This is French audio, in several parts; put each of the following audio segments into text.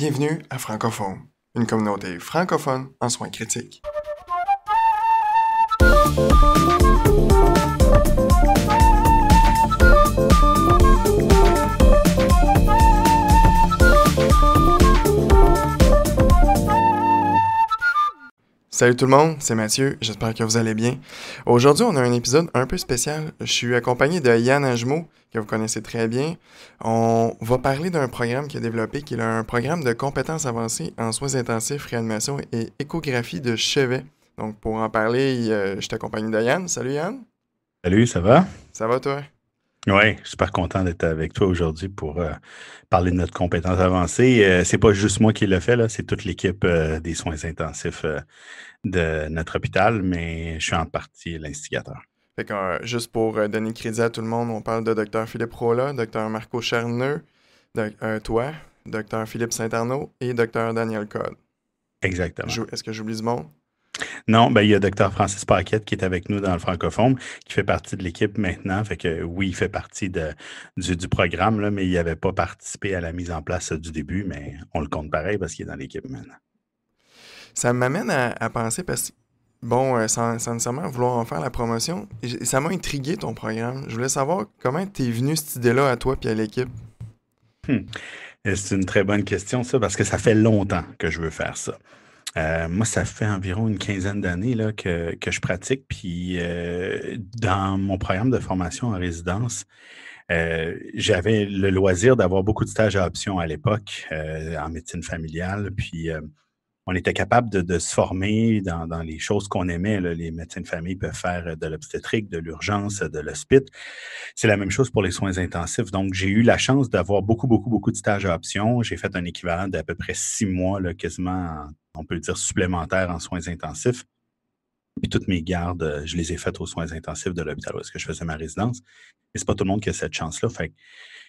Bienvenue à Francophone, une communauté francophone en soins critiques. Salut tout le monde, c'est Mathieu, j'espère que vous allez bien. Aujourd'hui, on a un épisode un peu spécial. Je suis accompagné de Yann Ajmo, que vous connaissez très bien. On va parler d'un programme qu'il a développé, qui est un programme de compétences avancées en soins intensifs, réanimation et échographie de chevet. Donc, pour en parler, je suis accompagné de Yann. Salut Yann. Salut, ça va? Ça va toi? Oui, super content d'être avec toi aujourd'hui pour parler de notre compétence avancée. C'est pas juste moi qui l'ai fait, là, c'est toute l'équipe des soins intensifs de notre hôpital, mais je suis en partie l'instigateur. Fait que, juste pour donner crédit à tout le monde, on parle de Dr Philippe Rolla, Dr Marco Cherneux, toi, Dr Philippe Saint-Arnaud et Dr Daniel Code. Exactement. Est-ce que j'oublie ce monde? Non, ben il y a Dr Francis Paquette qui est avec nous dans le francophone, qui fait partie de l'équipe maintenant. Fait que oui, il fait partie du programme, là, mais il n'avait pas participé à la mise en place du début, mais on le compte pareil parce qu'il est dans l'équipe maintenant. Ça m'amène à penser parce que, bon, sans nécessairement vouloir en faire la promotion, ça m'a intrigué ton programme. Je voulais savoir comment t'es venu cette idée-là à toi puis à l'équipe. C'est une très bonne question, ça, parce que ça fait longtemps que je veux faire ça. Moi, ça fait environ une quinzaine d'années là, que je pratique. Puis dans mon programme de formation en résidence, j'avais le loisir d'avoir beaucoup de stages à option à l'époque en médecine familiale. Puis on était capable de se former dans les choses qu'on aimait, là. Les médecins de famille peuvent faire de l'obstétrique, de l'urgence, de l'hospice. C'est la même chose pour les soins intensifs. Donc, j'ai eu la chance d'avoir beaucoup de stages à option. J'ai fait un équivalent d'à peu près 6 mois, là, quasiment, on peut dire, supplémentaires en soins intensifs. Puis toutes mes gardes, je les ai faites aux soins intensifs de l'hôpital où est-ce que je faisais ma résidence. Mais c'est pas tout le monde qui a cette chance-là. Fait que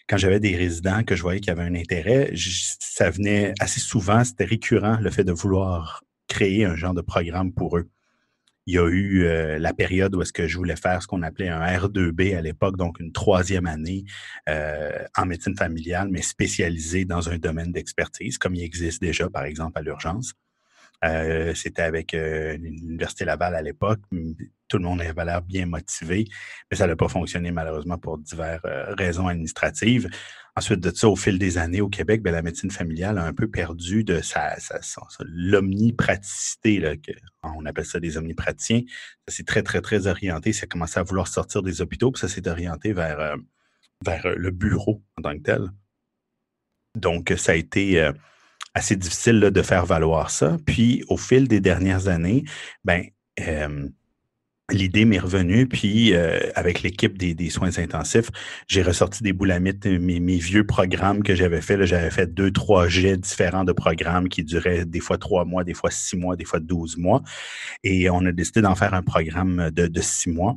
quand j'avais des résidents que je voyais qui avaient un intérêt, ça venait assez souvent, c'était récurrent, le fait de vouloir créer un genre de programme pour eux. Il y a eu la période où est-ce que je voulais faire ce qu'on appelait un R2B à l'époque, donc une troisième année en médecine familiale, mais spécialisée dans un domaine d'expertise, comme il existe déjà, par exemple, à l'urgence. C'était avec l'Université Laval à l'époque. Tout le monde avait l'air bien motivé, mais ça n'a pas fonctionné malheureusement pour diverses raisons administratives. Ensuite de ça, au fil des années au Québec, ben, la médecine familiale a un peu perdu de l'omnipraticité, là, on appelle ça des omnipraticiens. Ça s'est très orienté. Ça a commencé à vouloir sortir des hôpitaux, puis ça s'est orienté vers le bureau en tant que tel. Donc, ça a été assez difficile là, de faire valoir ça. Puis, au fil des dernières années, ben, l'idée m'est revenue, puis avec l'équipe des soins intensifs, j'ai ressorti des boulamites, mes vieux programmes que j'avais fait. J'avais fait 2, 3 jets différents de programmes qui duraient des fois 3 mois, des fois 6 mois, des fois 12 mois. Et on a décidé d'en faire un programme de 6 mois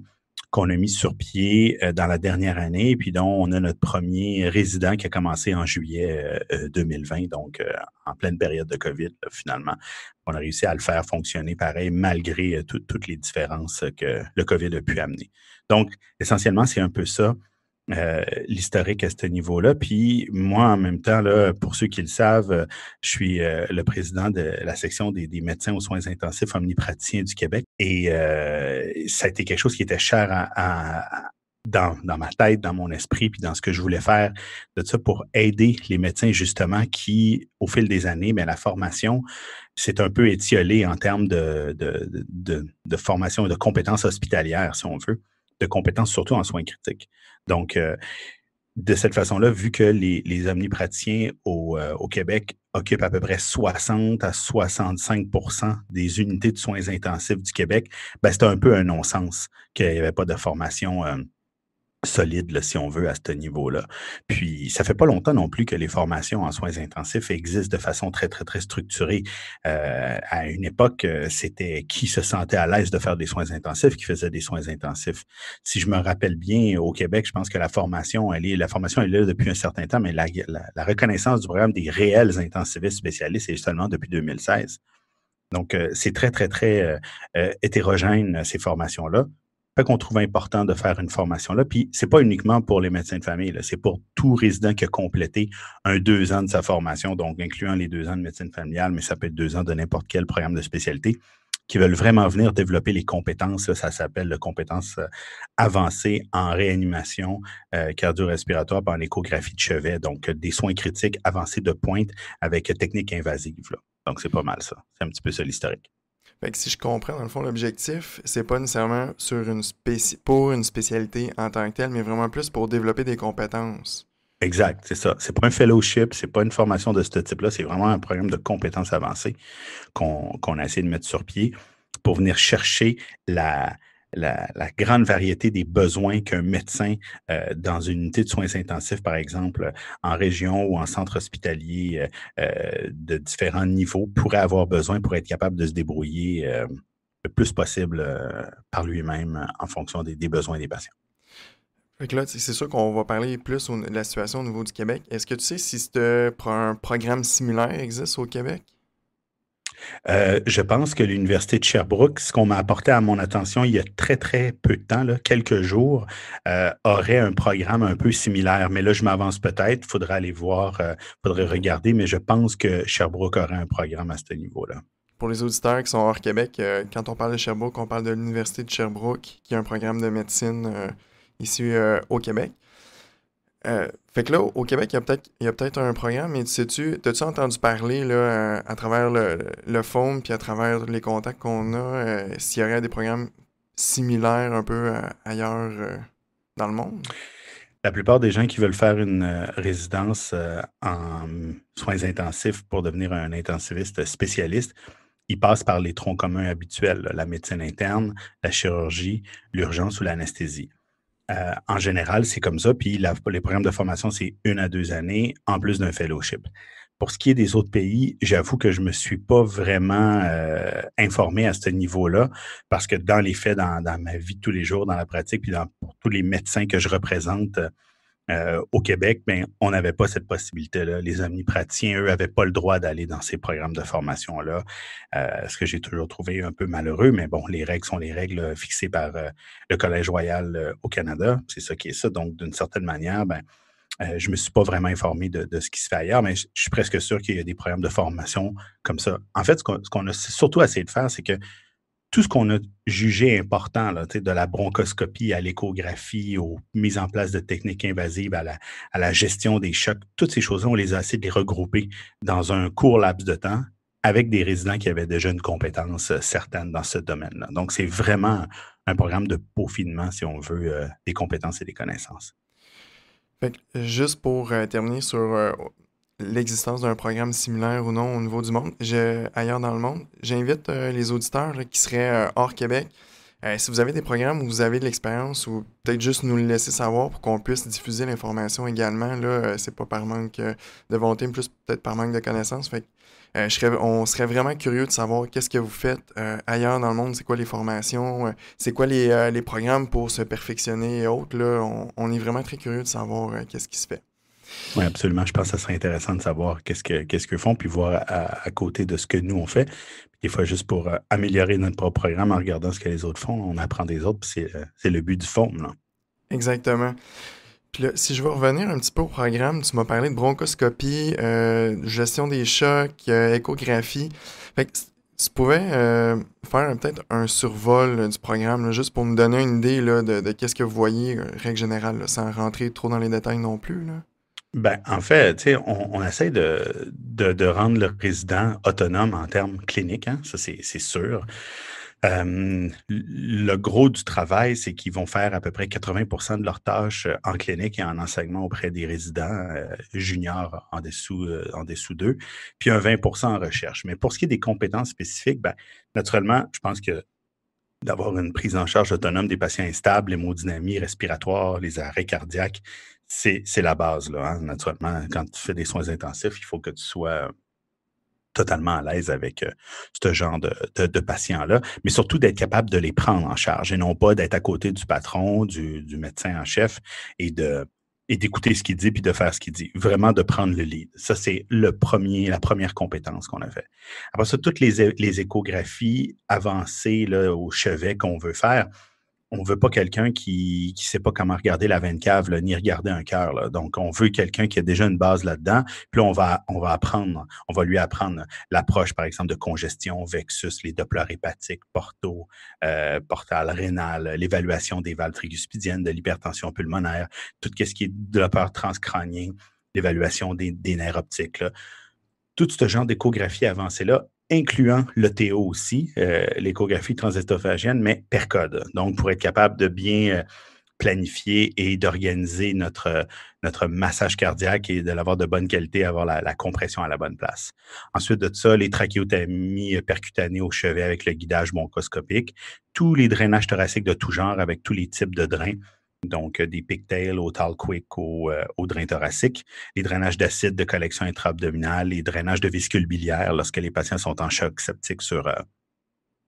qu'on a mis sur pied dans la dernière année, et puis dont on a notre premier résident qui a commencé en juillet 2020, donc en pleine période de COVID, là, finalement. On a réussi à le faire fonctionner pareil, malgré toutes les différences que le COVID a pu amener. Donc, essentiellement, c'est un peu ça, l'historique à ce niveau-là. Puis moi, en même temps, là, pour ceux qui le savent, je suis le président de la section des médecins aux soins intensifs omnipraticiens du Québec. Et ça a été quelque chose qui était cher dans ma tête, dans mon esprit, puis dans ce que je voulais faire de ça pour aider les médecins, justement, qui, au fil des années, mais la formation s'est un peu étiolée en termes de formation et de compétences hospitalières, si on veut, de compétences surtout en soins critiques. Donc, de cette façon-là, vu que les omnipraticiens au Québec occupent à peu près 60 à 65% des unités de soins intensifs du Québec, ben, c'était un peu un non-sens qu'il n'y avait pas de formation solide, là, si on veut, à ce niveau-là. Puis, ça fait pas longtemps non plus que les formations en soins intensifs existent de façon très structurée. À une époque, c'était qui se sentait à l'aise de faire des soins intensifs qui faisait des soins intensifs. Si je me rappelle bien, au Québec, je pense que la formation, elle est là depuis un certain temps, mais la reconnaissance du programme des réels intensivistes spécialistes est seulement depuis 2016. Donc, c'est très hétérogène, ces formations-là. Fait qu'on trouve important de faire une formation là. Puis c'est pas uniquement pour les médecins de famille, là, c'est pour tout résident qui a complété un 2 ans de sa formation, donc incluant les 2 ans de médecine familiale, mais ça peut être 2 ans de n'importe quel programme de spécialité, qui veulent vraiment venir développer les compétences, là, ça s'appelle les compétences avancées en réanimation cardio-respiratoire par en échographie de chevet, donc des soins critiques avancés de pointe avec technique invasive, là. Donc c'est pas mal ça. C'est un petit peu ça l'historique. Fait que si je comprends, dans le fond, l'objectif, c'est pas nécessairement sur pour une spécialité en tant que telle, mais vraiment plus pour développer des compétences. Exact, c'est ça. C'est pas un fellowship, c'est pas une formation de ce type-là, c'est vraiment un programme de compétences avancées qu'on a essayé de mettre sur pied pour venir chercher la grande variété des besoins qu'un médecin dans une unité de soins intensifs, par exemple, en région ou en centre hospitalier de différents niveaux, pourrait avoir besoin pour être capable de se débrouiller le plus possible par lui-même en fonction des besoins des patients. Fait que là, c'est sûr qu'on va parler plus de la situation au niveau du Québec. Est-ce que tu sais si un programme similaire existe au Québec? Je pense que l'Université de Sherbrooke, ce qu'on m'a apporté à mon attention il y a très, très peu de temps, là, quelques jours, aurait un programme un peu similaire. Mais là, je m'avance peut-être, il faudrait aller voir, faudrait regarder, mais je pense que Sherbrooke aurait un programme à ce niveau-là. Pour les auditeurs qui sont hors Québec, quand on parle de Sherbrooke, on parle de l'Université de Sherbrooke, qui a un programme de médecine ici au Québec. Fait que là, au Québec, il y a peut-être un programme, mais t'as-tu entendu parler là, à travers le forum puis à travers les contacts qu'on a, s'il y aurait des programmes similaires un peu ailleurs dans le monde? La plupart des gens qui veulent faire une résidence en soins intensifs pour devenir un intensiviste spécialiste, ils passent par les troncs communs habituels, là, la médecine interne, la chirurgie, l'urgence ou l'anesthésie. En général, c'est comme ça. Puis les programmes de formation, c'est 1 à 2 années, en plus d'un fellowship. Pour ce qui est des autres pays, j'avoue que je me suis pas vraiment informé à ce niveau-là, parce que dans les faits, dans ma vie de tous les jours, dans la pratique, puis pour tous les médecins que je représente au Québec, ben, on n'avait pas cette possibilité-là. Les omnipraticiens, eux, n'avaient pas le droit d'aller dans ces programmes de formation-là, ce que j'ai toujours trouvé un peu malheureux, mais bon, les règles sont les règles fixées par le Collège royal au Canada. C'est ça qui est ça. Donc, d'une certaine manière, ben, je me suis pas vraiment informé de ce qui se fait ailleurs, mais je suis presque sûr qu'il y a des programmes de formation comme ça. En fait, ce qu'on a surtout essayé de faire, c'est que tout ce qu'on a jugé important, là, tu sais, de la bronchoscopie à l'échographie, aux mises en place de techniques invasives, à la gestion des chocs, toutes ces choses-là, on les a essayé de les regrouper dans un court laps de temps avec des résidents qui avaient déjà une compétence certaine dans ce domaine-là. Donc, c'est vraiment un programme de peaufinement, si on veut, des compétences et des connaissances. Fait que, juste pour terminer sur l'existence d'un programme similaire ou non au niveau du monde, ailleurs dans le monde, j'invite les auditeurs là, qui seraient hors Québec. Si vous avez des programmes où vous avez de l'expérience ou peut-être juste nous le laisser savoir pour qu'on puisse diffuser l'information également, là, c'est pas par manque de volonté, mais plus peut-être par manque de connaissances. Fait que, on serait vraiment curieux de savoir qu'est-ce que vous faites ailleurs dans le monde, c'est quoi les formations, c'est quoi les programmes pour se perfectionner et autres. Là, on est vraiment très curieux de savoir qu'est-ce qui se fait. Oui, absolument. Je pense que ça serait intéressant de savoir qu'est-ce qu'ils font, puis voir à côté de ce que nous, on fait. Puis des fois, juste pour améliorer notre propre programme en regardant ce que les autres font, on apprend des autres, puis c'est le but du forum, là. Exactement. Puis là, si je veux revenir un petit peu au programme, tu m'as parlé de bronchoscopie, gestion des chocs, échographie. Fait que tu pouvais faire peut-être un survol du programme, là, juste pour nous donner une idée là, de qu'est-ce que vous voyez, règle générale, là, sans rentrer trop dans les détails non plus, là. Ben, en fait, tu sais, on essaie de rendre le résident autonome en termes cliniques, hein, ça c'est sûr. Le gros du travail, c'est qu'ils vont faire à peu près 80 de leurs tâches en clinique et en enseignement auprès des résidents juniors en dessous d'eux, puis un 20 en recherche. Mais pour ce qui est des compétences spécifiques, ben, naturellement, je pense que d'avoir une prise en charge autonome des patients instables, l'hémodynamie respiratoire, les arrêts cardiaques, c'est la base, là, hein. Naturellement, quand tu fais des soins intensifs, il faut que tu sois totalement à l'aise avec ce genre de patients-là, mais surtout d'être capable de les prendre en charge et non pas d'être à côté du patron, du médecin en chef et d'écouter ce qu'il dit puis de faire ce qu'il dit. Vraiment de prendre le lead. Ça, c'est la première compétence qu'on a fait. Après ça, toutes les échographies avancées là, au chevet qu'on veut faire, on veut pas quelqu'un qui sait pas comment regarder la veine cave, là, ni regarder un cœur, là. Donc, on veut quelqu'un qui a déjà une base là-dedans. Puis là, on va lui apprendre l'approche, par exemple, de congestion, Vexus, les Doppler hépatiques, Porto, portal rénal, l'évaluation des valves triguspidiennes, de l'hypertension pulmonaire, tout ce qui est Doppler transcrânien, l'évaluation des nerfs optiques, là. Tout ce genre d'échographie avancée-là, incluant l'ETO aussi, l'échographie transesophagienne, mais per code. Donc, pour être capable de bien planifier et d'organiser notre massage cardiaque et de l'avoir de bonne qualité, avoir la compression à la bonne place. Ensuite de ça, les trachéotomies percutanées au chevet avec le guidage bronchoscopique, tous les drainages thoraciques de tout genre avec tous les types de drains, donc des pigtails au Talquick au drain thoracique, les drainages d'acide de collection intra-abdominale, les drainages de vésicules biliaires lorsque les patients sont en choc septique sur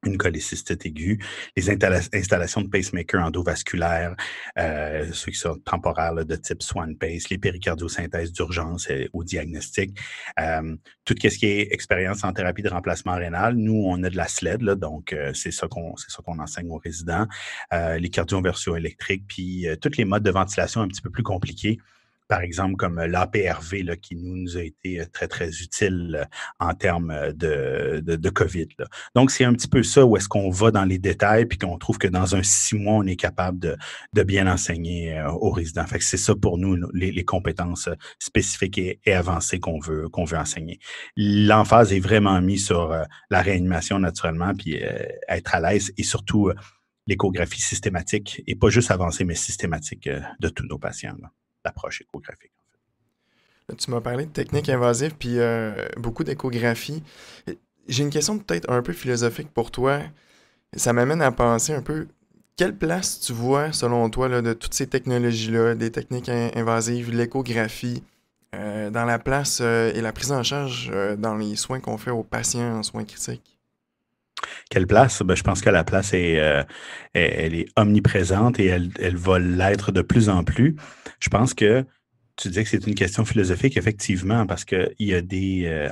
une cholécystite aiguë, les installations de pacemaker endovasculaire, ceux qui sont temporaires là, de type Swan Pace, les péricardiosynthèses d'urgence au diagnostic, tout ce qui est expérience en thérapie de remplacement rénal. Nous, on a de la SLED, là, donc c'est ça qu'on enseigne aux résidents, les cardioversions électriques, puis tous les modes de ventilation un petit peu plus compliqués. Par exemple, comme l'APRV, là, qui nous a été très, très utile en termes de COVID, là. Donc, c'est un petit peu ça où est-ce qu'on va dans les détails puis qu'on trouve que dans un 6 mois, on est capable de bien enseigner aux résidents. Fait que c'est ça pour nous, les compétences spécifiques et avancées qu'on veut enseigner. L'emphase est vraiment mise sur la réanimation naturellement puis être à l'aise et surtout l'échographie systématique et pas juste avancée, mais systématique de tous nos patients, là. L'approche échographique. Là, tu m'as parlé de techniques invasives puis beaucoup d'échographie. J'ai une question peut-être un peu philosophique pour toi. Ça m'amène à penser un peu, quelle place tu vois, selon toi, là, de toutes ces technologies-là, des techniques invasives, l'échographie, dans la place et la prise en charge dans les soins qu'on fait aux patients en soins critiques? Quelle place? Ben, je pense que la place elle est omniprésente et elle va l'être de plus en plus. Je pense que tu disais que c'est une question philosophique, effectivement, parce qu'il y a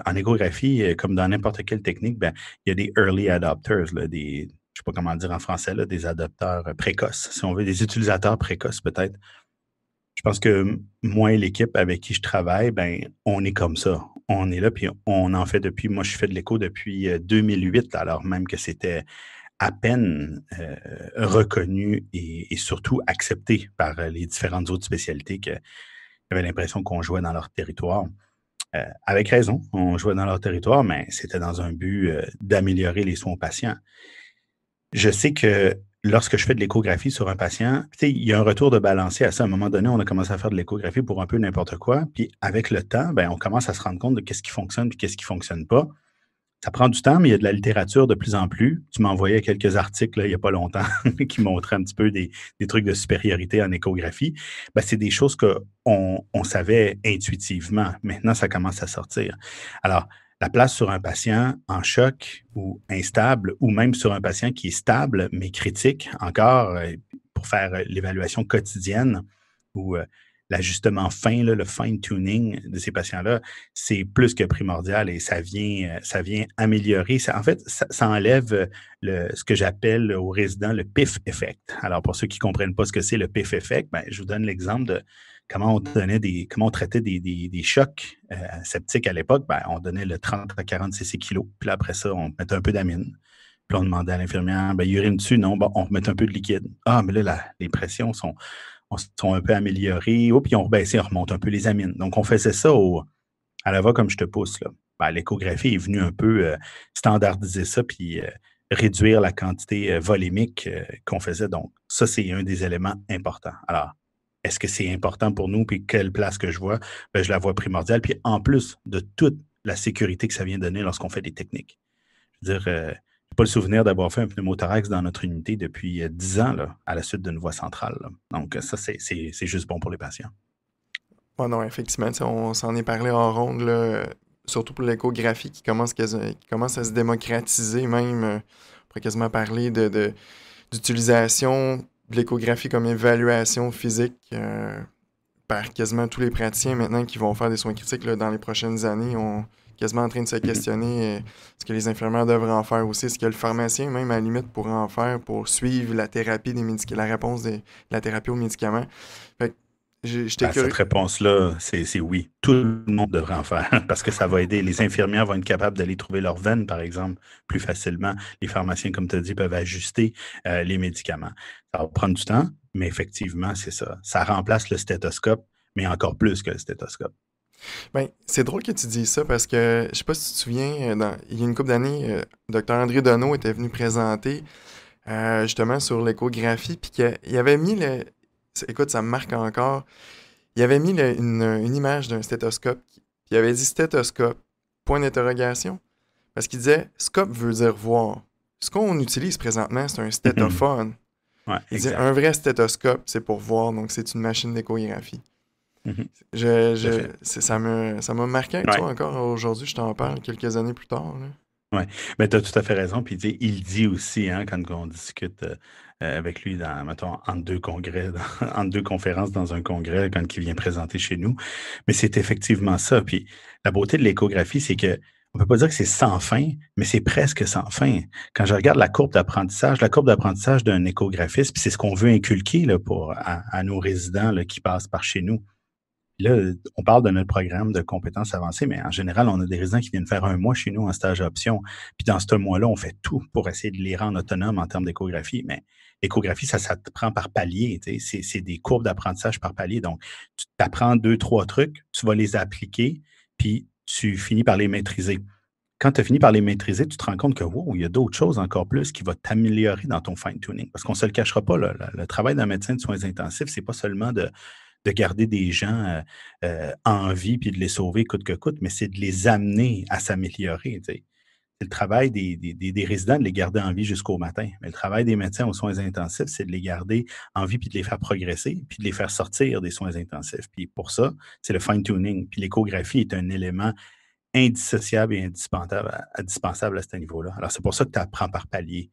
en échographie, comme dans n'importe quelle technique, ben, il y a des early adopters, là, je sais pas comment dire en français, là, des adopteurs précoces, si on veut, des utilisateurs précoces peut-être. Je pense que moi et l'équipe avec qui je travaille, ben, on est comme ça. On est là, puis on en fait moi, je fais de l'écho depuis 2008, alors même que c'était à peine reconnu et surtout accepté par les différentes autres spécialités qui avaient l'impression qu'on jouait dans leur territoire. Avec raison, on jouait dans leur territoire, mais c'était dans un but d'améliorer les soins aux patients. Je sais que lorsque je fais de l'échographie sur un patient, tu sais, il y a un retour de balancier à ça. À un moment donné, on a commencé à faire de l'échographie pour un peu n'importe quoi. Puis avec le temps, ben, on commence à se rendre compte de qu'est-ce qui fonctionne et qu'est-ce qui fonctionne pas. Ça prend du temps, mais il y a de la littérature de plus en plus. Tu m'envoyais quelques articles là, il n'y a pas longtemps qui montraient un petit peu des trucs de supériorité en échographie. Ben, c'est des choses qu'on savait intuitivement. Maintenant, ça commence à sortir. Alors, la place sur un patient en choc ou instable, ou même sur un patient qui est stable, mais critique encore, pour faire l'évaluation quotidienne ou l'ajustement fin, là, le fine-tuning de ces patients-là, c'est plus que primordial et ça vient améliorer. En fait, ça enlève ce que j'appelle aux résidents le PIF effect. Alors, pour ceux qui ne comprennent pas ce que c'est le PIF effect, ben, je vous donne l'exemple de comment on traitait des chocs septiques à l'époque. Ben, on donnait le 30 à 40 cc kilo. Puis là, après ça, on mettait un peu d'amine. Puis on demandait à l'infirmière, ben, il urine dessus? Non, bon, on remet un peu de liquide. Ah, mais là, les pressions sont un peu améliorées. Oh, puis on rebaissait, on remonte un peu les amines. Donc, on faisait ça à la va comme je te pousse, là. Ben, l'échographie est venue un peu standardiser ça, puis réduire la quantité volémique qu'on faisait. Donc, ça, c'est un des éléments importants. Alors, est-ce que c'est important pour nous, puis quelle place que je vois? Ben, je la vois primordiale. Puis en plus de toute la sécurité que ça vient donner lorsqu'on fait des techniques. Je veux dire, j'ai pas le souvenir d'avoir fait un pneumothorax dans notre unité depuis 10 ans, là, à la suite d'une voie centrale, là. Donc, ça, c'est juste bon pour les patients. Ouais, non, effectivement, tu sais, on s'en est parlé en ronde, là, surtout pour l'échographie qui commence à se démocratiser même. On pourrait quasiment parler d'utilisation de l'échographie comme évaluation physique par quasiment tous les praticiens maintenant qui vont faire des soins critiques là, dans les prochaines années. quasiment en train de se Mhm. questionner ce que les infirmières devraient en faire aussi, ce que le pharmacien, même à la limite, pourrait en faire pour suivre la thérapie des la réponse de la thérapie aux médicaments. Fait que j'étais Ben, cette curieux. réponse-là, c'est oui. Tout le monde devrait en faire parce que ça va aider. Les infirmières vont être capables d'aller trouver leur veine, par exemple, plus facilement. Les pharmaciens, comme tu as dit, peuvent ajuster les médicaments. Ça va prendre du temps, mais effectivement, c'est ça. Ça remplace le stéthoscope, mais encore plus que le stéthoscope. Ben, c'est drôle que tu dises ça parce que je sais pas si tu te souviens, il y a une couple d'années, Dr. André Deneau était venu présenter justement sur l'échographie, puis qu'il avait mis écoute, ça me marque encore. Il avait mis une image d'un stéthoscope, puis il avait dit stéthoscope, point d'interrogation, parce qu'il disait scope veut dire voir. Ce qu'on utilise présentement, c'est un stétophone. Ouais, Il disait un exact. vrai stéthoscope, c'est pour voir, donc c'est une machine d'échographie. Mhm. Tout à Je, fait. ça m'a marqué, tu Ouais. vois, encore aujourd'hui, je t'en parle quelques années plus tard, là. Ouais, mais tu as tout à fait raison. Puis, tu sais, il dit aussi, hein, quand on discute avec lui mettons, entre deux congrès, entre deux conférences dans un congrès, quand il vient présenter chez nous. Mais c'est effectivement ça. Puis, la beauté de l'échographie, c'est que on peut pas dire que c'est sans fin, mais c'est presque sans fin. Quand je regarde la courbe d'apprentissage d'un échographiste, puis c'est ce qu'on veut inculquer là, à nos résidents là, qui passent par chez nous. Là, on parle de notre programme de compétences avancées, mais en général, on a des résidents qui viennent faire un mois chez nous en stage option. Puis dans ce mois-là, on fait tout pour essayer de les rendre autonomes en termes d'échographie. Mais l'échographie, ça te prend par palier. Tu sais. C'est des courbes d'apprentissage par palier. Donc, tu t'apprends deux, trois trucs, tu vas les appliquer, puis tu finis par les maîtriser. Quand tu as fini par les maîtriser, tu te rends compte que wow, il y a d'autres choses encore plus qui vont t'améliorer dans ton fine-tuning. Parce qu'on ne se le cachera pas, le travail d'un médecin de soins intensifs, c'est pas seulement de garder des gens en vie puis de les sauver coûte que coûte, mais c'est de les amener à s'améliorer. Tu sais. C'est le travail des résidents de les garder en vie jusqu'au matin. Mais le travail des médecins aux soins intensifs, c'est de les garder en vie puis de les faire progresser puis de les faire sortir des soins intensifs. Puis pour ça, c'est le fine-tuning. Puis l'échographie est un élément indissociable et indispensable à ce niveau-là. Alors, c'est pour ça que tu apprends par palier.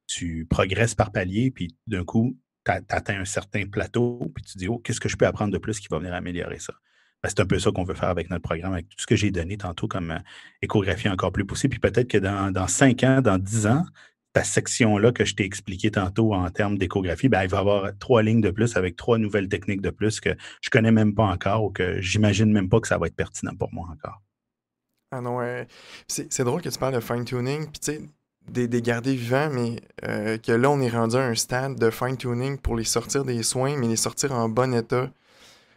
Tu progresses par palier, puis d'un coup, tu atteins un certain plateau, puis tu dis, oh, qu'est-ce que je peux apprendre de plus qui va venir améliorer ça? Ben, c'est un peu ça qu'on veut faire avec notre programme, avec tout ce que j'ai donné tantôt comme échographie encore plus poussée. Puis peut-être que dans 5 ans, dans 10 ans, ta section-là que je t'ai expliqué tantôt en termes d'échographie, ben, il va y avoir 3 lignes de plus avec 3 nouvelles techniques de plus que je connais même pas encore ou que j'imagine même pas que ça va être pertinent pour moi encore. Ah non, c'est drôle que tu parles de fine-tuning, puis tu sais, des garder vivants, mais que là, on est rendu à un stade de fine-tuning pour les sortir des soins, mais les sortir en bon état.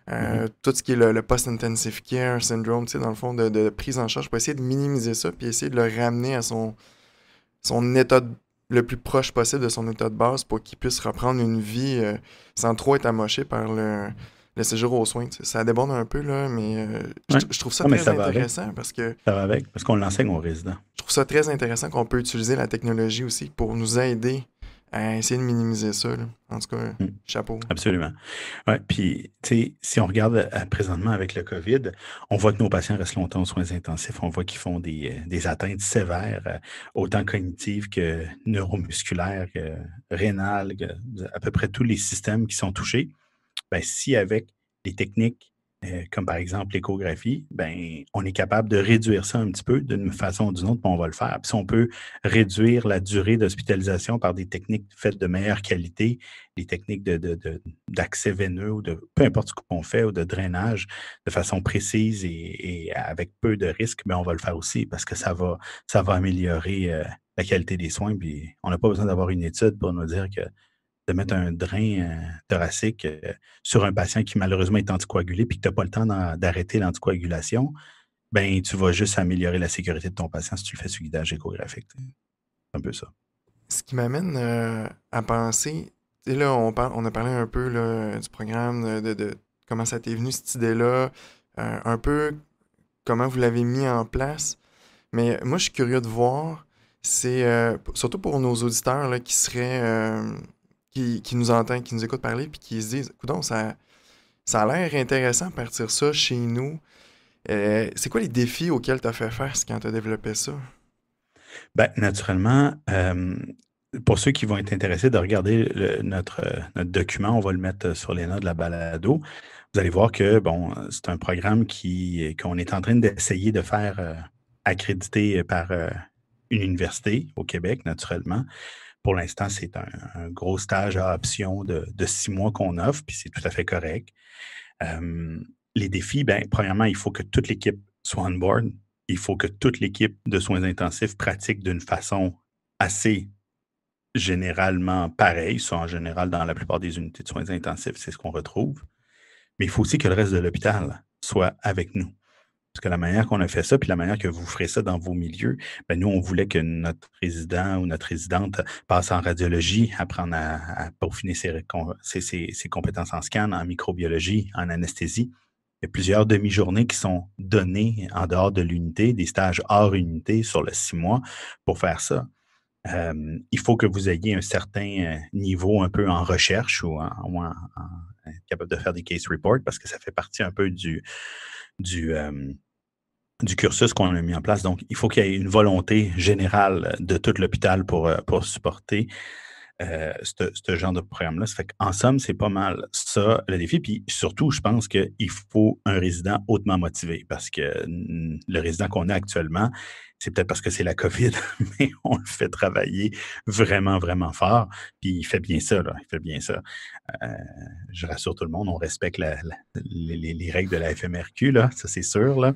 Mhm. Tout ce qui est le post-intensive care syndrome, tu sais, dans le fond, de prise en charge, pour essayer de minimiser ça, puis essayer de le ramener à son état le plus proche possible de son état de base pour qu'il puisse reprendre une vie sans trop être amoché par le séjour aux soins. Tu sais. Ça déborde un peu, là, mais Ouais. je trouve ça Non, mais très ça va avec. intéressant parce que Ça va avec, parce qu'on l'enseigne aux résidents. je trouve ça très intéressant qu'on peut utiliser la technologie aussi pour nous aider à essayer de minimiser ça, là. En tout cas, Mm. chapeau. Absolument. Ouais, puis, tu sais, si on regarde présentement avec le COVID, on voit que nos patients restent longtemps aux soins intensifs. On voit qu'ils font des atteintes sévères, autant cognitives que neuromusculaires, que rénales, que à peu près tous les systèmes qui sont touchés. Ben, si avec des techniques comme par exemple l'échographie, ben, on est capable de réduire ça un petit peu d'une façon ou d'une autre, puis on va le faire. Puis si on peut réduire la durée d'hospitalisation par des techniques faites de meilleure qualité, des techniques d'accès veineux ou de peu importe ce qu'on fait ou de drainage de façon précise et avec peu de risques, mais on va le faire aussi parce que ça va améliorer la qualité des soins. Puis on n'a pas besoin d'avoir une étude pour nous dire que de mettre un drain thoracique sur un patient qui malheureusement est anticoagulé puis que tu as pas le temps d'arrêter l'anticoagulation, ben tu vas juste améliorer la sécurité de ton patient si tu le fais sur guidage échographique. Tu sais. C'est un peu ça. Ce qui m'amène à penser, tu sais, là, on a parlé un peu là, du programme, de comment ça t'est venu cette idée-là, un peu comment vous l'avez mis en place. Mais moi, je suis curieux de voir, c'est surtout pour nos auditeurs là, qui seraient, qui nous entendent, qui nous écoutent parler, puis qui se disent, coudonc, ça a l'air intéressant de partir ça chez nous. C'est quoi les défis auxquels tu as fait face quand tu as développé ça? Ben, naturellement, pour ceux qui vont être intéressés de regarder notre document, on va le mettre sur les notes de la balado. Vous allez voir que, bon, c'est un programme qu'on est en train d'essayer de faire. accrédité par une université au Québec, naturellement. Pour l'instant, c'est un gros stage à option de 6 mois qu'on offre, puis c'est tout à fait correct. Les défis, ben, premièrement, il faut que toute l'équipe soit on board. Il faut que toute l'équipe de soins intensifs pratique d'une façon assez généralement pareille. Ça, en général, dans la plupart des unités de soins intensifs, c'est ce qu'on retrouve. Mais il faut aussi que le reste de l'hôpital soit avec nous. Parce que la manière qu'on a fait ça, puis la manière que vous ferez ça dans vos milieux, ben nous, on voulait que notre résident ou notre résidente passe en radiologie, apprendre à peaufiner ses compétences en scan, en microbiologie, en anesthésie. Il y a plusieurs demi-journées qui sont données en dehors de l'unité, des stages hors unité sur le 6 mois pour faire ça. Il faut que vous ayez un certain niveau un peu en recherche ou capable de faire des case reports parce que ça fait partie un peu du, du cursus qu'on a mis en place. Donc, il faut qu'il y ait une volonté générale de tout l'hôpital pour supporter ce genre de programme-là. Ça fait qu'en somme, c'est pas mal ça, le défi. Puis surtout, je pense qu'il faut un résident hautement motivé parce que le résident qu'on a actuellement, c'est peut-être parce que c'est la COVID, mais on le fait travailler vraiment, vraiment fort. Puis il fait bien ça, là. Il fait bien ça. Euh, je rassure tout le monde, on respecte les règles de la FMRQ, là, ça c'est sûr, là.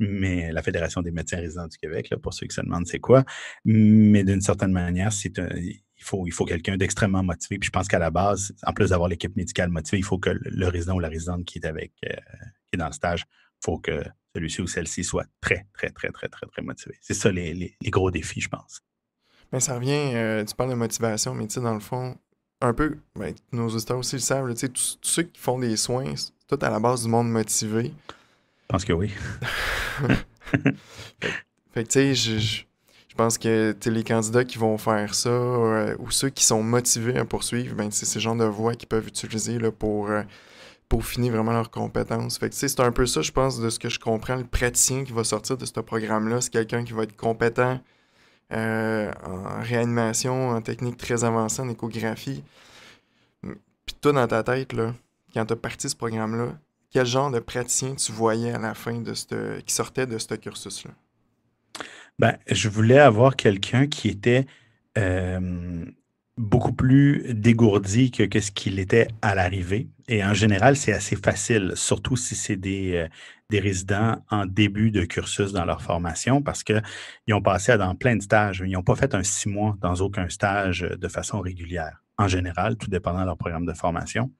Mais la Fédération des médecins résidents du Québec, là, pour ceux qui se demandent c'est quoi. Mais d'une certaine manière, il faut quelqu'un d'extrêmement motivé. Puis je pense qu'à la base, en plus d'avoir l'équipe médicale motivée, il faut que le résident ou la résidente qui est dans le stage, il faut que celui-ci ou celle-ci soit très, très, très, très, très, très motivé. C'est ça les gros défis, je pense. Mais ça revient, tu parles de motivation, mais tu sais, dans le fond, un peu, ben, nos auditeurs aussi le savent, là, tu sais, tous ceux qui font des soins, c'est tout à la base du monde motivé. Je pense que oui. Fait que, tu sais, je pense que tu sais, les candidats qui vont faire ça ou ceux qui sont motivés à poursuivre, ben, c'est ce genre de voies qu'ils peuvent utiliser là, pour peaufiner vraiment leurs compétences. Fait que, tu sais, c'est un peu ça, je pense, de ce que je comprends. Le praticien qui va sortir de ce programme-là, c'est quelqu'un qui va être compétent en réanimation, en technique très avancée, en échographie. Puis toi, dans ta tête, là, quand tu as parti ce programme-là, quel genre de praticien tu voyais à la fin qui sortait de ce cursus-là? Ben, je voulais avoir quelqu'un qui était euh, beaucoup plus dégourdi que ce qu'il était à l'arrivée. Et en général, c'est assez facile, surtout si c'est des résidents en début de cursus dans leur formation, parce qu'ils ont passé dans plein de stages. Ils n'ont pas fait un 6 mois dans aucun stage de façon régulière. En général, tout dépendant de leur programme de formation.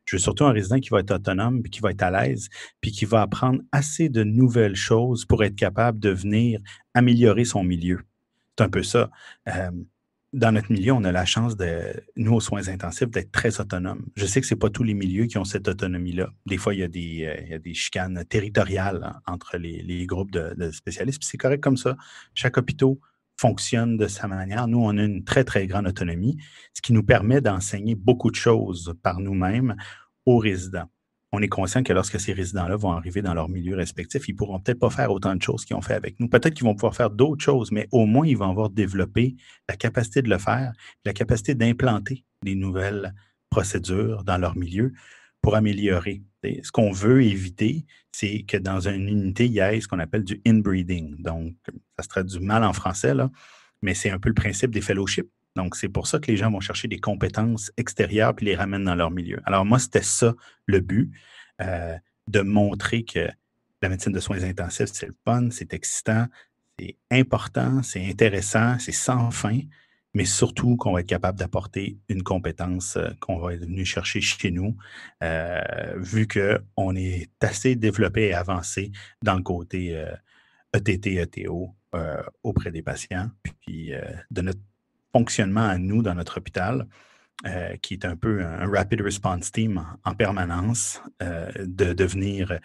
Je veux surtout un résident qui va être autonome, puis qui va être à l'aise, puis qui va apprendre assez de nouvelles choses pour être capable de venir améliorer son milieu. C'est un peu ça. Euh, Dans notre milieu, on a la chance nous, aux soins intensifs, d'être très autonomes. Je sais que ce n'est pas tous les milieux qui ont cette autonomie-là. Des fois, il y a des chicanes territoriales entre les groupes de spécialistes, puis c'est correct comme ça. Chaque hôpital fonctionne de sa manière. Nous, on a une très, très grande autonomie, ce qui nous permet d'enseigner beaucoup de choses par nous-mêmes aux résidents. On est conscient que lorsque ces résidents-là vont arriver dans leur milieu respectif, ils ne pourront peut-être pas faire autant de choses qu'ils ont fait avec nous. Peut-être qu'ils vont pouvoir faire d'autres choses, mais au moins, ils vont avoir développé la capacité de le faire, la capacité d'implanter des nouvelles procédures dans leur milieu pour améliorer. Et ce qu'on veut éviter, c'est que dans une unité, il y ait ce qu'on appelle du inbreeding. Donc, ça se traduit mal en français, là, mais c'est un peu le principe des fellowships. Donc, c'est pour ça que les gens vont chercher des compétences extérieures puis les ramènent dans leur milieu. Alors, moi, c'était ça le but, de montrer que la médecine de soins intensifs, c'est le fun, c'est excitant, c'est important, c'est intéressant, c'est sans fin, mais surtout qu'on va être capable d'apporter une compétence qu'on va être venu chercher chez nous, vu qu'on est assez développé et avancé dans le côté ETT, ETO auprès des patients, puis de notre fonctionnement à nous dans notre hôpital, qui est un peu un rapid response team en permanence, de devenir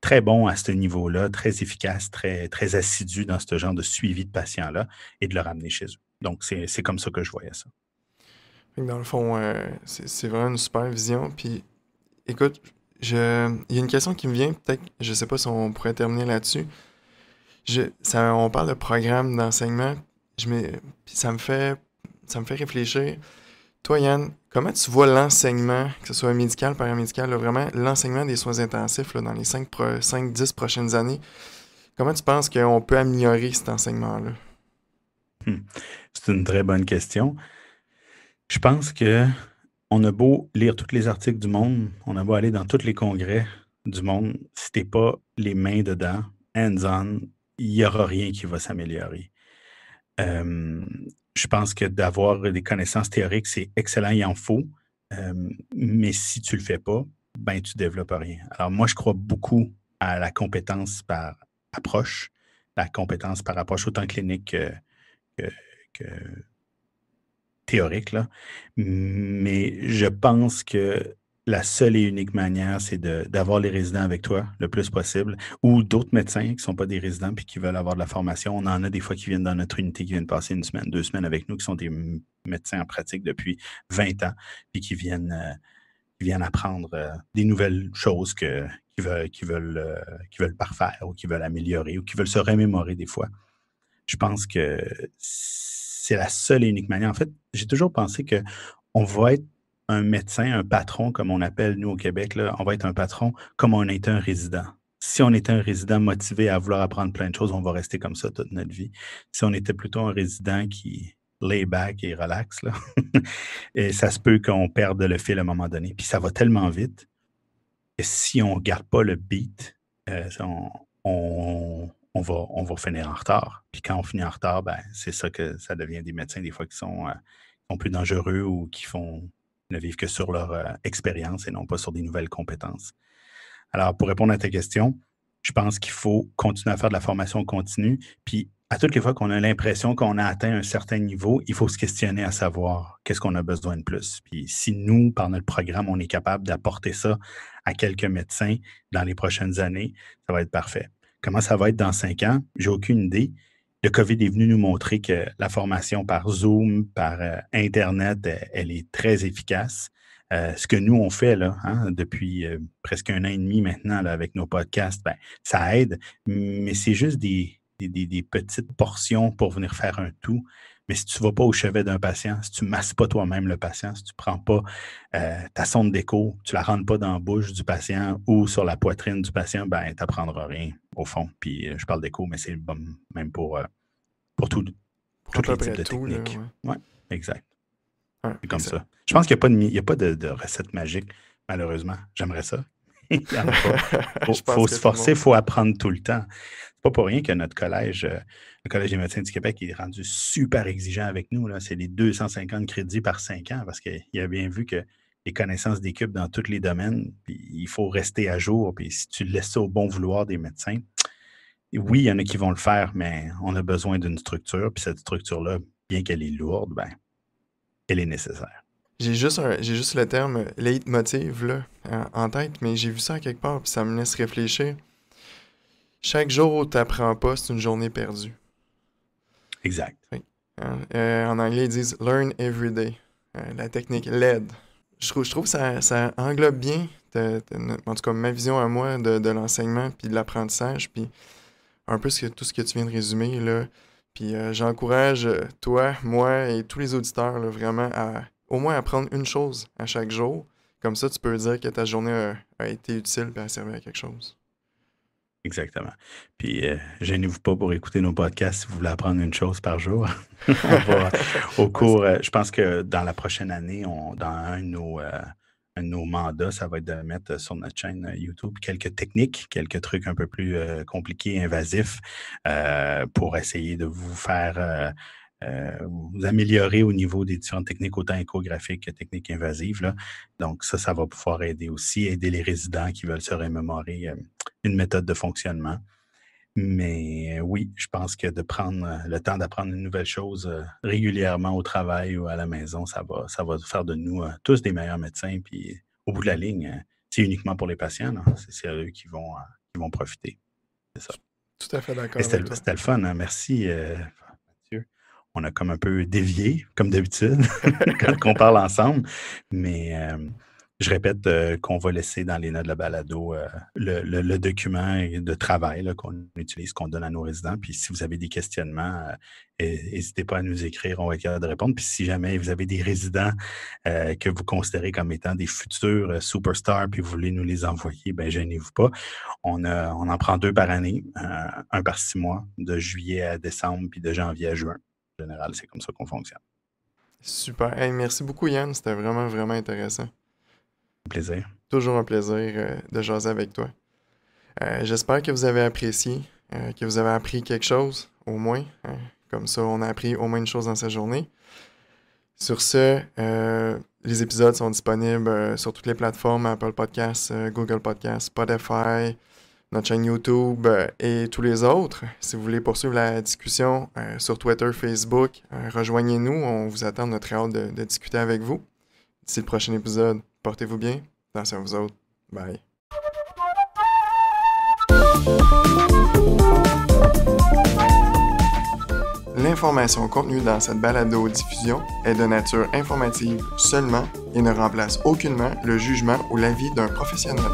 très bon à ce niveau-là, très efficace, très, très assidu dans ce genre de suivi de patients-là et de le ramener chez eux. Donc, c'est comme ça que je voyais ça. Fait que dans le fond, c'est vraiment une super vision. Puis, écoute, il y a une question qui me vient, peut-être, je sais pas si on pourrait terminer là-dessus. On parle de programme d'enseignement, puis ça me fait réfléchir. Toi, Yann, comment tu vois l'enseignement, que ce soit médical, paramédical, là, vraiment l'enseignement des soins intensifs là, dans les 5-10 prochaines années? Comment tu penses qu'on peut améliorer cet enseignement-là? C'est une très bonne question. Je pense que on a beau lire tous les articles du monde, on a beau aller dans tous les congrès du monde, si t'es pas les mains dedans, hands-on, il y aura rien qui va s'améliorer. Euh, je pense que d'avoir des connaissances théoriques, c'est excellent, il en faut. Mais si tu le fais pas, ben tu développes rien. Alors moi, je crois beaucoup à la compétence par approche, la compétence par approche autant clinique que- que théorique, là. Mais je pense que la seule et unique manière, c'est d'avoir les résidents avec toi le plus possible ou d'autres médecins qui ne sont pas des résidents puis qui veulent avoir de la formation. On en a des fois qui viennent dans notre unité, qui viennent passer une semaine, 2 semaines avec nous, qui sont des médecins en pratique depuis 20 ans puis qui viennent apprendre des nouvelles choses qu'ils veulent parfaire ou qu'ils veulent améliorer ou qui veulent se remémorer des fois. Je pense que c'est la seule et unique manière. En fait, j'ai toujours pensé que on va être un médecin, un patron, comme on appelle nous au Québec, là, on va être un patron comme on était un résident. Si on était un résident motivé à vouloir apprendre plein de choses, on va rester comme ça toute notre vie. Si on était plutôt un résident qui lay back et relax, là, et ça se peut qu'on perde le fil à un moment donné. Puis ça va tellement vite que si on ne garde pas le beat, on va finir en retard. Puis quand on finit en retard, ben, c'est ça que ça devient des médecins des fois qui sont plus dangereux ou qui ne vivent que sur leur expérience et non pas sur des nouvelles compétences. Alors, pour répondre à ta question, je pense qu'il faut continuer à faire de la formation continue. Puis, à toutes les fois qu'on a l'impression qu'on a atteint un certain niveau, il faut se questionner à savoir qu'est-ce qu'on a besoin de plus. Puis, si nous, par notre programme, on est capable d'apporter ça à quelques médecins dans les prochaines années, ça va être parfait. Comment ça va être dans 5 ans? J'ai aucune idée. Le COVID est venu nous montrer que la formation par Zoom, par Internet, elle est très efficace. Ce que nous, on fait là, hein, depuis presque 1 an et demi maintenant là, avec nos podcasts, ben, ça aide, mais c'est juste des petites portions pour venir faire un tout. Mais si tu ne vas pas au chevet d'un patient, si tu ne masses pas toi-même le patient, si tu ne prends pas ta sonde d'écho, tu ne la rentres pas dans la bouche du patient ou sur la poitrine du patient, ben, tu n'apprendras rien au fond. Puis je parle d'écho, mais c'est bon, même pour Pour à tous peu les types près de tout, là, techniques. ouais. Oui, exact. Ouais, C'est comme ça. Je pense qu'il n'y a pas de recette magique, malheureusement. J'aimerais ça. Il n'y en a pas. Je Faut pense que se tout le forcer, il monde. faut apprendre tout le temps. C'est pas pour rien que notre collège, le Collège des médecins du Québec, est rendu super exigeant avec nous, là. C'est les 250 crédits par 5 ans parce qu'il a bien vu que les connaissances des cubes dans tous les domaines, puis il faut rester à jour. Puis si tu laisses ça au bon vouloir des médecins, oui, il y en a qui vont le faire, mais on a besoin d'une structure. Puis cette structure-là, bien qu'elle est lourde, ben, elle est nécessaire. J'ai juste le terme leitmotiv là, en tête, mais j'ai vu ça quelque part, puis ça me laisse réfléchir. Chaque jour où tu n'apprends pas, c'est une journée perdue. Exact. Oui. En anglais, ils disent learn every day. La technique LED. Je trouve que ça englobe bien, en tout cas, ma vision à moi de l'enseignement puis de l'apprentissage, puis un peu tout ce que tu viens de résumer, là. Puis j'encourage toi, moi et tous les auditeurs, là, vraiment à au moins apprendre une chose à chaque jour. Comme ça, tu peux dire que ta journée a été utile et a servi à quelque chose. Exactement. Puis, gênez-vous pas pour écouter nos podcasts si vous voulez apprendre une chose par jour. On va au Ouais, cours, je pense que dans la prochaine année, dans un de nos mandats, ça va être de mettre sur notre chaîne YouTube quelques techniques, quelques trucs un peu plus compliqués, invasifs, pour essayer de vous faire vous améliorer au niveau des différentes techniques, autant échographiques que techniques invasives, là. Donc, ça va pouvoir aider aussi, aider les résidents qui veulent se remémorer une méthode de fonctionnement. Mais oui, je pense que de prendre le temps d'apprendre une nouvelle chose régulièrement au travail ou à la maison, ça va faire de nous tous des meilleurs médecins. Puis au bout de la ligne, c'est uniquement pour les patients, là. C'est eux qui vont profiter. C'est ça. tout à fait Et d'accord C'était avec le toi. c'était le fun, hein. Merci, Mathieu. On a comme un peu dévié, comme d'habitude, quand on parle ensemble. Mais Je répète qu'on va laisser dans les notes de la balado le document de travail là, qu'on utilise, qu'on donne à nos résidents. Puis si vous avez des questionnements, n'hésitez pas à nous écrire, on va être capable de répondre. Puis si jamais vous avez des résidents que vous considérez comme étant des futurs superstars, puis vous voulez nous les envoyer, ben gênez-vous pas. On en prend 2 par année, un par 6 mois, de juillet à décembre, puis de janvier à juin. En général, c'est comme ça qu'on fonctionne. Super. Hey, merci beaucoup, Yann. C'était vraiment, vraiment intéressant. Plaisir. Toujours un plaisir de jaser avec toi. J'espère que vous avez apprécié, que vous avez appris quelque chose, au moins. Comme ça, on a appris au moins une chose dans sa journée. Sur ce, les épisodes sont disponibles sur toutes les plateformes, Apple Podcasts, Google Podcasts, Spotify, notre chaîne YouTube et tous les autres. Si vous voulez poursuivre la discussion sur Twitter, Facebook, rejoignez-nous. On vous attend, on a très hâte de discuter avec vous. D'ici le prochain épisode, portez-vous bien. Attention à vous autres. Bye. L'information contenue dans cette balado-diffusion est de nature informative seulement et ne remplace aucunement le jugement ou l'avis d'un professionnel.